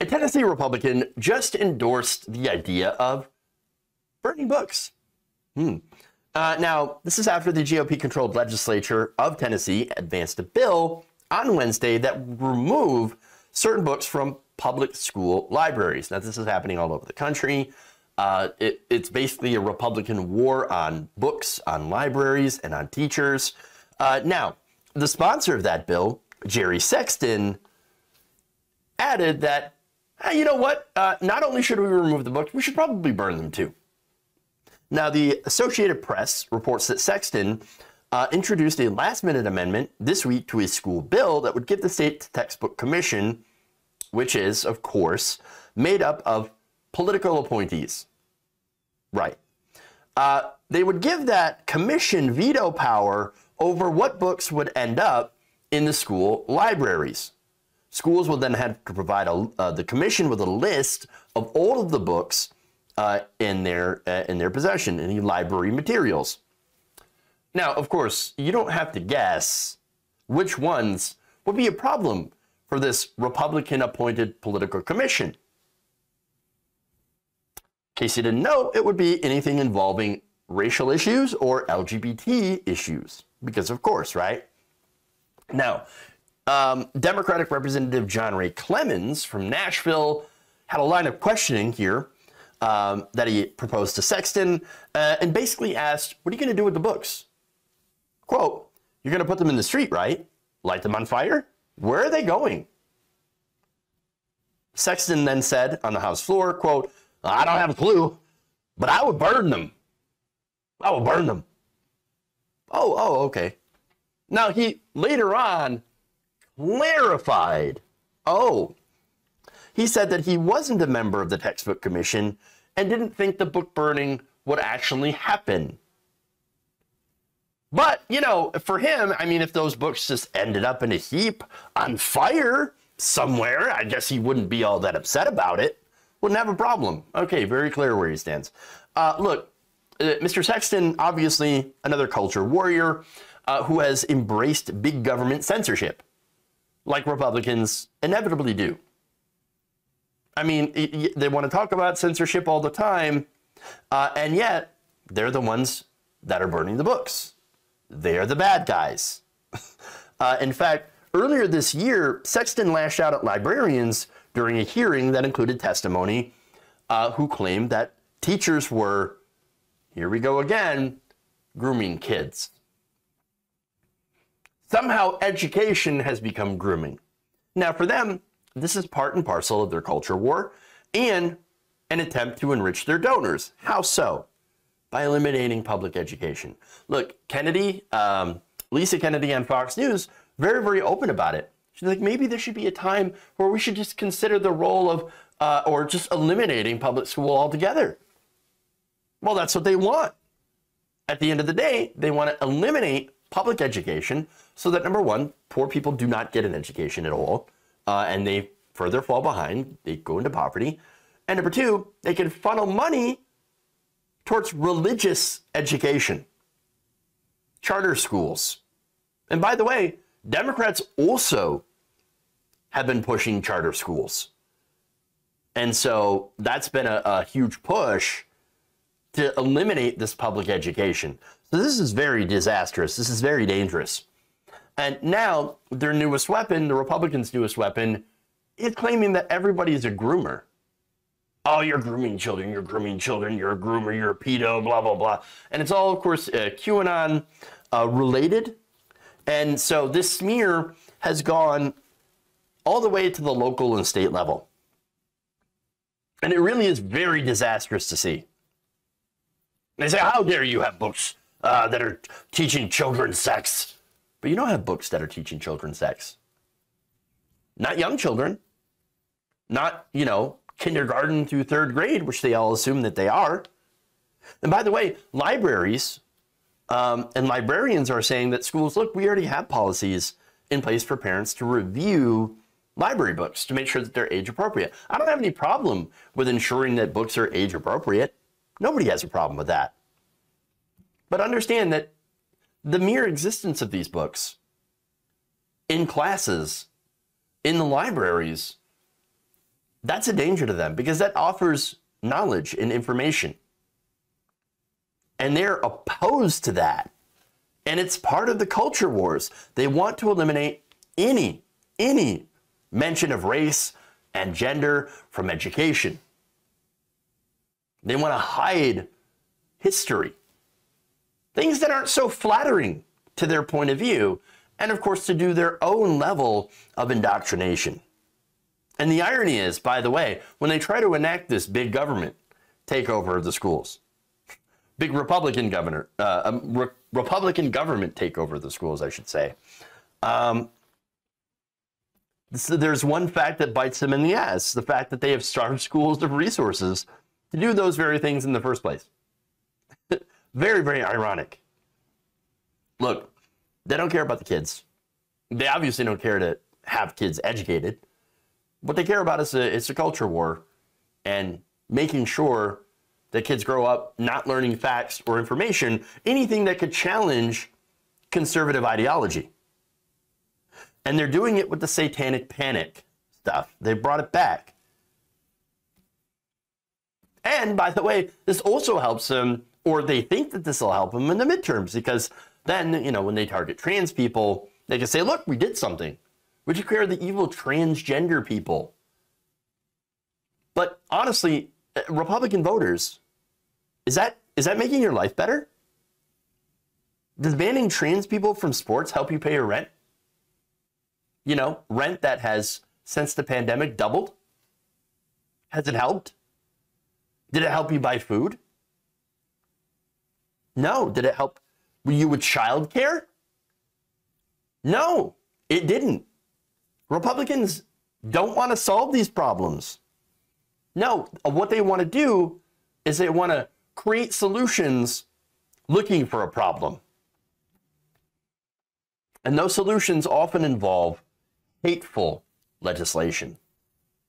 A Tennessee Republican just endorsed the idea of burning books. Now, this is after the GOP-controlled legislature of Tennessee advanced a bill on Wednesday that would remove certain books from public school libraries. Now, this is happening all over the country. It's basically a Republican war on books, on libraries, and on teachers. Now, the sponsor of that bill, Jerry Sexton, added that, hey, you know what? Not only should we remove the books, we should probably burn them too. Now, the Associated Press reports that Sexton introduced a last-minute amendment this week to a school bill that would give the state textbook commission, which is, of course, made up of political appointees. Right. They would give that commission veto power over what books would end up in the school libraries. Schools would then have to provide the commission with a list of all of the books in their possession, any library materials. Now, of course, you don't have to guess which ones would be a problem for this Republican-appointed political commission. In case you didn't know, it would be anything involving racial issues or LGBT issues, because of course, right? Now, Democratic Representative John Ray Clemens from Nashville had a line of questioning here that he proposed to Sexton and basically asked, what are you going to do with the books? Quote, you're going to put them in the street, right? Light them on fire? Where are they going? Sexton then said on the House floor, quote, I don't have a clue, but I would burn them. I would burn them. Oh, okay. Now, he later on clarified. He said that he wasn't a member of the textbook commission and didn't think the book burning would actually happen. But, you know, for him, I mean, if those books just ended up in a heap on fire somewhere, I guess he wouldn't be all that upset about it. Wouldn't have a problem. Okay, very clear where he stands. Look, Mr. Sexton, obviously another culture warrior who has embraced big government censorship, like Republicans inevitably do. I mean, they want to talk about censorship all the time, and yet they're the ones that are burning the books. They're the bad guys. In fact, earlier this year, Sexton lashed out at librarians during a hearing that included testimony who claimed that teachers were, here we go again, grooming kids. Somehow education has become grooming. Now for them, this is part and parcel of their culture war and an attempt to enrich their donors. How so? By eliminating public education. Look, Kennedy, Lisa Kennedy on Fox News, very, very open about it. She's like, maybe there should be a time where we should just consider the role of, or just eliminating public school altogether. Well, that's what they want. At the end of the day, they want to eliminate public education so that, number one, poor people do not get an education at all, and they further fall behind, they go into poverty. And number two, they can funnel money towards religious education, charter schools. And by the way, Democrats also have been pushing charter schools. And so that's been a huge push to eliminate this public education. So this is very disastrous. This is very dangerous. And now their newest weapon, the Republicans' newest weapon, is claiming that everybody is a groomer. Oh, you're grooming children, you're grooming children, you're a groomer, you're a pedo, blah, blah, blah. And it's all, of course, QAnon related. And so this smear has gone all the way to the local and state level. And it really is very disastrous to see. They say, how dare you have books that are teaching children sex? But you don't have books that are teaching children sex. Not young children. Not, you know, kindergarten through third grade, which they all assume that they are. And by the way, libraries and librarians are saying that schools, look, we already have policies in place for parents to review library books to make sure that they're age appropriate. I don't have any problem with ensuring that books are age appropriate. Nobody has a problem with that. But understand that the mere existence of these books in classes, in the libraries, That's a danger to them because that offers knowledge and information. And they're opposed to that. And it's part of the culture wars. They want to eliminate any mention of race and gender from education. They want to hide history, things that aren't so flattering to their point of view, and of course to do their own level of indoctrination. And the irony is, by the way, when they try to enact this big government takeover of the schools, big Republican government takeover of the schools, I should say, so there's one fact that bites them in the ass, the fact that they have starved schools of resources to do those very things in the first place. Very, very ironic. Look, they don't care about the kids. They obviously don't care to have kids educated. What they care about is it's a culture war and making sure that kids grow up not learning facts or information, anything that could challenge conservative ideology. And they're doing it with the satanic panic stuff. They brought it back. And by the way, this also helps them, or they think that this will help them in the midterms, because then, you know, when they target trans people, they can say, look, we did something. We took care of the evil transgender people. But honestly, Republican voters, is that making your life better? Does banning trans people from sports help you pay your rent? You know, rent that has, since the pandemic, doubled? Has it helped? Did it help you buy food? No. Did it help you with childcare? No, it didn't. Republicans don't want to solve these problems. No, what they want to do is they want to create solutions looking for a problem. And those solutions often involve hateful legislation.